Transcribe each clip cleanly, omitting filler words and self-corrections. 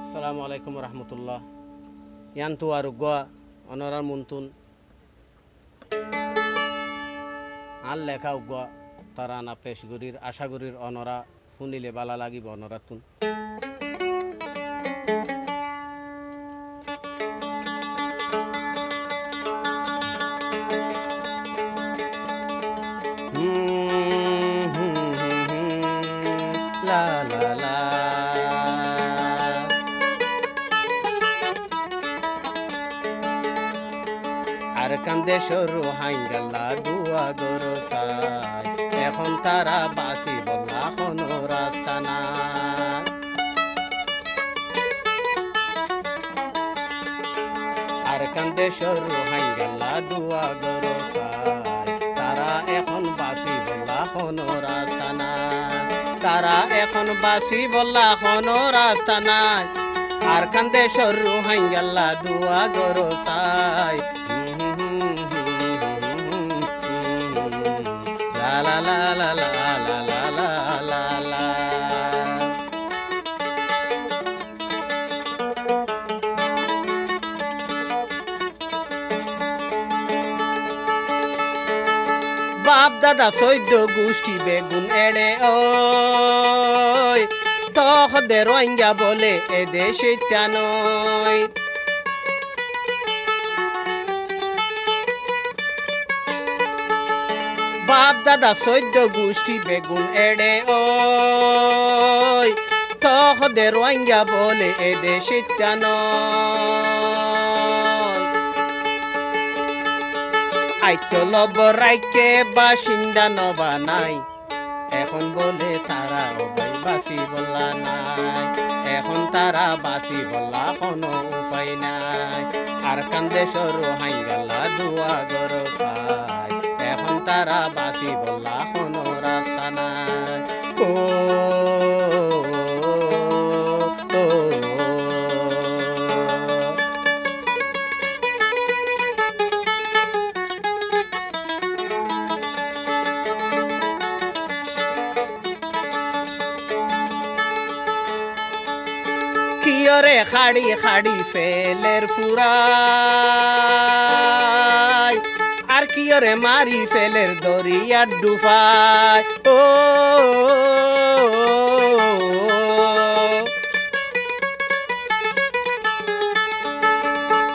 Assalamualaikum warahmatullah. Yantu arugwa onorar muntun. Al লেখা উগwa তারানা পেশগুরির আশাগুরির অনরা শুনিলে বালা লাগিব অনরাতুন। লা লা লা আর কান্দে সরু হাঙ্গাল্লা দুয়া গরসাই এখন তারা বাসি বলা কোনো রাস্তা না আর কান্দে সরু হাঙ্গাল্লা দুয়া গরসাই তারা এখন বাসি বলা কোনো রাস্তা না তারা এখন বাসি বলা কোনো রাস্তা নাই আর কান্দে সরু হাঙ্গাল্লা দুয়া গরসাই la la la la la la la la la বাপ দাদা সৈদ্য গোষ্ঠী বেগুন এড়ে ওই তহদের রোহিঙ্গা বলে এ দেশে নয় বাপ দাদা সৈদ্য গোষ্ঠী বেগুন এড়ে ওই তহদের রোহিঙ্গা বলে এ দেশে আইতো লব রাইকে বাসিন্দা নবা নাই এখন বলে তারা অবাই বাসি বলা নাই এখন তারা বাসি বলা কোনো উপায় নাই আর কান্দে সরু হাঙ্গালা দুয়া গরসাই এখন তারা বাসি বলা কোনো রাস্তা নাই ও কিয়রে খাড়ি খাড়ি ফেলের ফুরাই আর কিয়রে মারি ফেলের দরিয়ার ডুবাই ও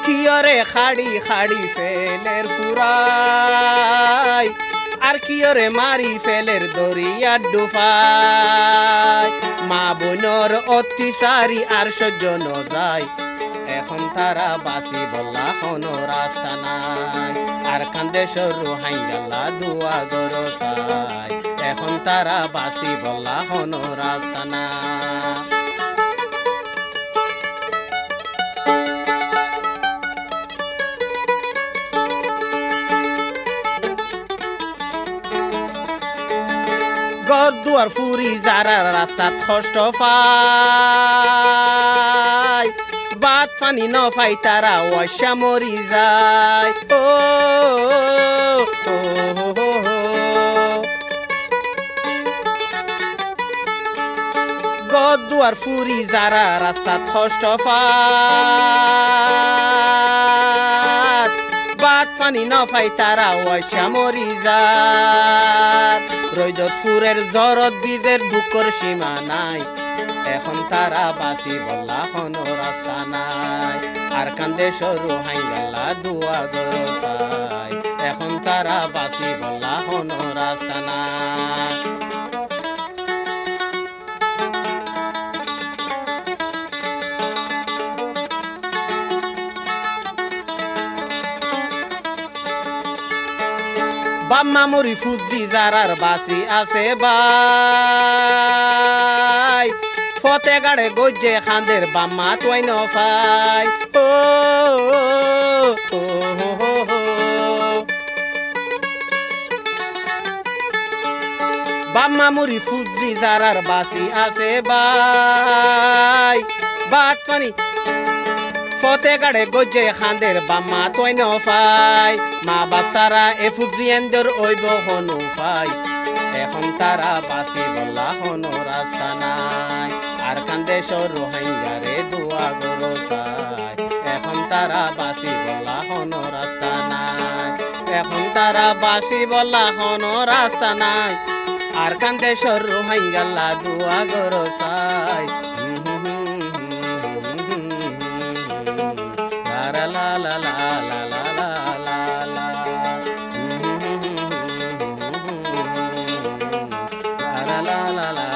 কিয়রে খাড়ি খাড়ি ফেলের ফুরাই আর কিয়রে মারি ফেলের দরিয়ার ডুবাই মা বোনর অত্যাচারী আর সহ্য ন যায় এখন তারা বাসি বলা কোনো রাস্তা নাই আর কান্দে সরু হাঙ্গাল্লা দুয়া গরসাই এখন তারা বাসি বলা কোনো রাস্তা না ঘর দুয়ার ফুরি যারা রাস্তা কষ্ট পায় বাত পানি ন পাই তারা ওয়াশা মরি যায় ও ঘর দুয়ার ফুরি যারা রাস্তা কষ্ট পায় বাত পানি ন পাই তারা ওয়াশা মরি যায় রৈদত ফুরের জরত বীজের দুঃখর সীমা নাই এখন তারা বাসি বলা কোনো রাস্তা নাই আর কান্দে সরু হাঙ্গাল্লা দুয়া গরসাই এখন তারা বাসি বলা কোনো রাস্তা নাই বাম্মা মরি ফুজি যারার বাসি আছে বাই ফতে গাড়ে গজ্জে খান্দের বাম্মা তুই নফাই ও বাম্মা মরি ফুজি যারার বাসি আছে বাই বাত পানি ফতে গাড়ে গজ্জে খান্দের বাম্মা তুই নফাই মা বাচ্চারা এ ফুজিয়েন্দের ওইব হনু পাই এখন তারা বাসি বলা কোনো রাস্তা নাই আর কান্দে সরু হাইঙ্গারে দুয়া গরো চাই এখন তারা বাসি বলা হন রাস্তা নাই এখন তারা বাসি বলা হন রাস্তা নাই আর কান্দে সরু হাইঙ্গাল্লা দুয়া গরো চাই লা লা লা লা লা লা লা লা লা লা লা লা লা